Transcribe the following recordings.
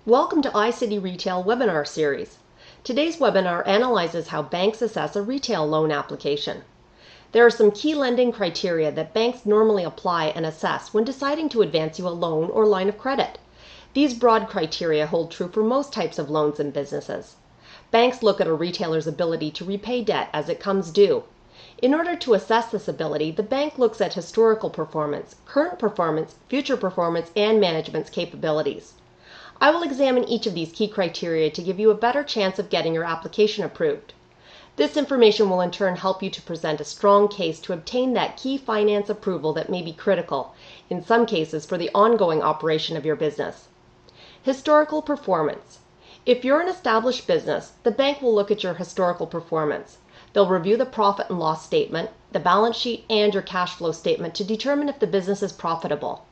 Welcome to icityretail webinar series. Today's webinar analyzes how banks assess a retail loan application. There are some key lending criteria that banks normally apply and assess when deciding to advance you a loan or line of credit. These broad criteria hold true for most types of loans and businesses. Banks look at a retailer's ability to repay debt as it comes due. In order to assess this ability, the bank looks at historical performance, current performance, future performance, and management's capabilities. I will examine each of these key criteria to give you a better chance of getting your application approved. This information will in turn help you to present a strong case to obtain that key finance approval that may be critical, in some cases, for the ongoing operation of your business. Historical performance. If you're an established business, the bank will look at your historical performance. They'll review the profit and loss statement, the balance sheet, and your cash flow statement to determine if the business is profitable.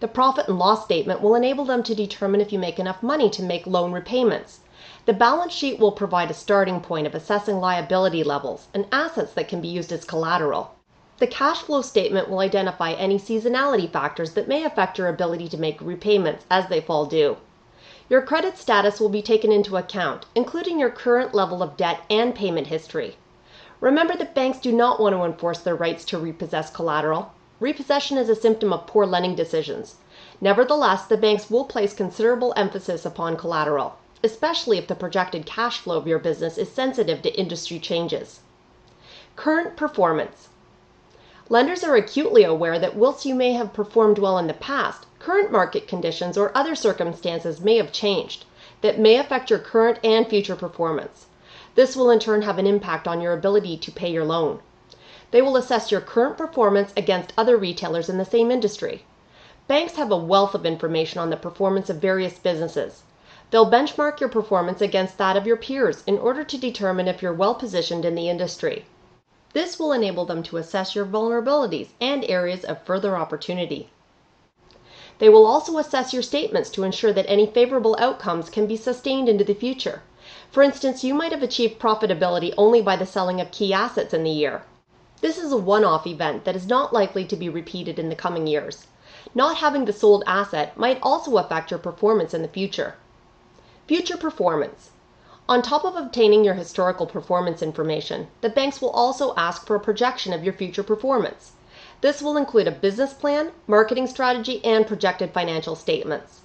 The profit and loss statement will enable them to determine if you make enough money to make loan repayments. The balance sheet will provide a starting point of assessing liability levels and assets that can be used as collateral. The cash flow statement will identify any seasonality factors that may affect your ability to make repayments as they fall due. Your credit status will be taken into account, including your current level of debt and payment history. Remember that banks do not want to enforce their rights to repossess collateral. Repossession is a symptom of poor lending decisions. Nevertheless, the banks will place considerable emphasis upon collateral, especially if the projected cash flow of your business is sensitive to industry changes. Current performance. Lenders are acutely aware that whilst you may have performed well in the past, current market conditions or other circumstances may have changed that may affect your current and future performance. This will in turn have an impact on your ability to pay your loan. They will assess your current performance against other retailers in the same industry. Banks have a wealth of information on the performance of various businesses. They'll benchmark your performance against that of your peers in order to determine if you're well positioned in the industry. This will enable them to assess your vulnerabilities and areas of further opportunity. They will also assess your statements to ensure that any favorable outcomes can be sustained into the future. For instance, you might have achieved profitability only by the selling of key assets in the year. This is a one-off event that is not likely to be repeated in the coming years. Not having the sold asset might also affect your performance in the future. Future performance. On top of obtaining your historical performance information, the banks will also ask for a projection of your future performance. This will include a business plan, marketing strategy, and projected financial statements.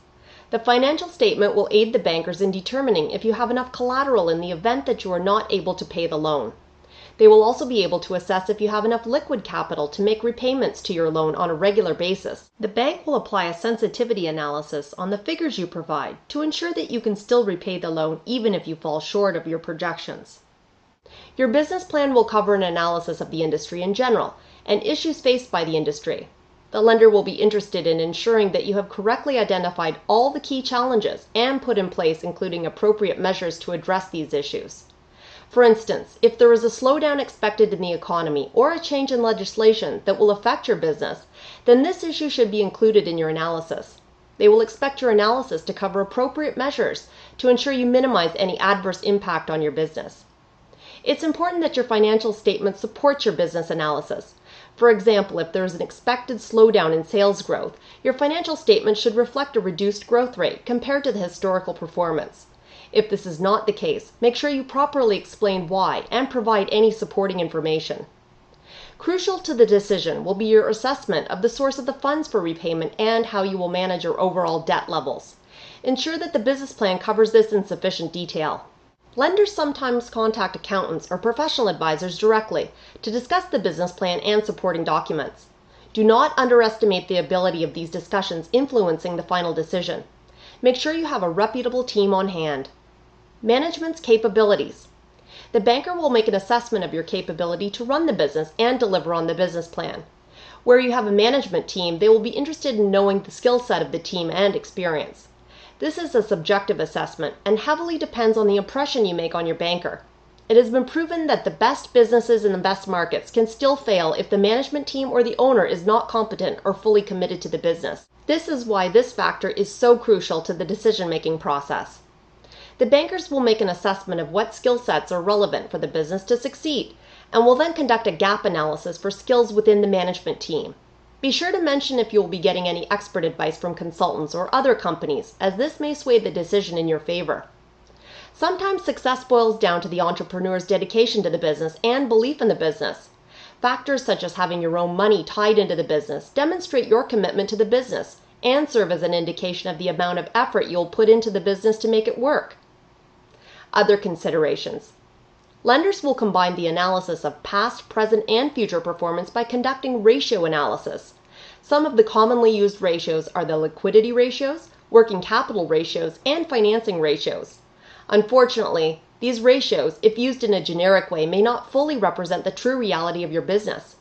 The financial statement will aid the bankers in determining if you have enough collateral in the event that you are not able to pay the loan. They will also be able to assess if you have enough liquid capital to make repayments to your loan on a regular basis. The bank will apply a sensitivity analysis on the figures you provide to ensure that you can still repay the loan even if you fall short of your projections. Your business plan will cover an analysis of the industry in general and issues faced by the industry. The lender will be interested in ensuring that you have correctly identified all the key challenges and put in place including appropriate measures to address these issues. For instance, if there is a slowdown expected in the economy or a change in legislation that will affect your business, then this issue should be included in your analysis. They will expect your analysis to cover appropriate measures to ensure you minimize any adverse impact on your business. It's important that your financial statements support your business analysis. For example, if there is an expected slowdown in sales growth, your financial statement should reflect a reduced growth rate compared to the historical performance. If this is not the case, make sure you properly explain why and provide any supporting information. Crucial to the decision will be your assessment of the source of the funds for repayment and how you will manage your overall debt levels. Ensure that the business plan covers this in sufficient detail. Lenders sometimes contact accountants or professional advisors directly to discuss the business plan and supporting documents. Do not underestimate the ability of these discussions influencing the final decision. Make sure you have a reputable team on hand. Management's capabilities. The banker will make an assessment of your capability to run the business and deliver on the business plan. Where you have a management team, they will be interested in knowing the skill set of the team and experience. This is a subjective assessment and heavily depends on the impression you make on your banker. It has been proven that the best businesses in the best markets can still fail if the management team or the owner is not competent or fully committed to the business. This is why this factor is so crucial to the decision-making process. The bankers will make an assessment of what skill sets are relevant for the business to succeed and will then conduct a gap analysis for skills within the management team. Be sure to mention if you will be getting any expert advice from consultants or other companies, as this may sway the decision in your favor. Sometimes success boils down to the entrepreneur's dedication to the business and belief in the business. Factors such as having your own money tied into the business demonstrate your commitment to the business and serve as an indication of the amount of effort you'll put into the business to make it work. Other considerations. Lenders will combine the analysis of past, present, and future performance by conducting ratio analysis. Some of the commonly used ratios are the liquidity ratios, working capital ratios, and financing ratios. Unfortunately, these ratios, if used in a generic way, may not fully represent the true reality of your business.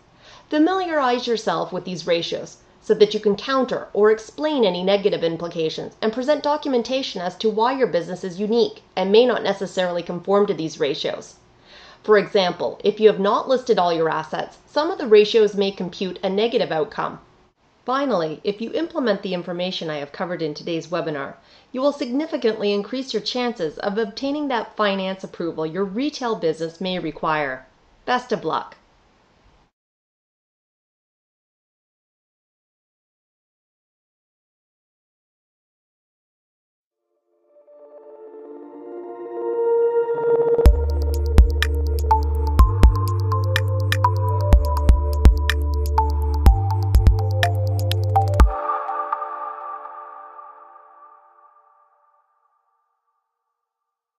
Familiarize yourself with these ratios so that you can counter or explain any negative implications and present documentation as to why your business is unique and may not necessarily conform to these ratios. For example, if you have not listed all your assets, some of the ratios may compute a negative outcome. Finally, if you implement the information I have covered in today's webinar, you will significantly increase your chances of obtaining that finance approval your retail business may require. Best of luck!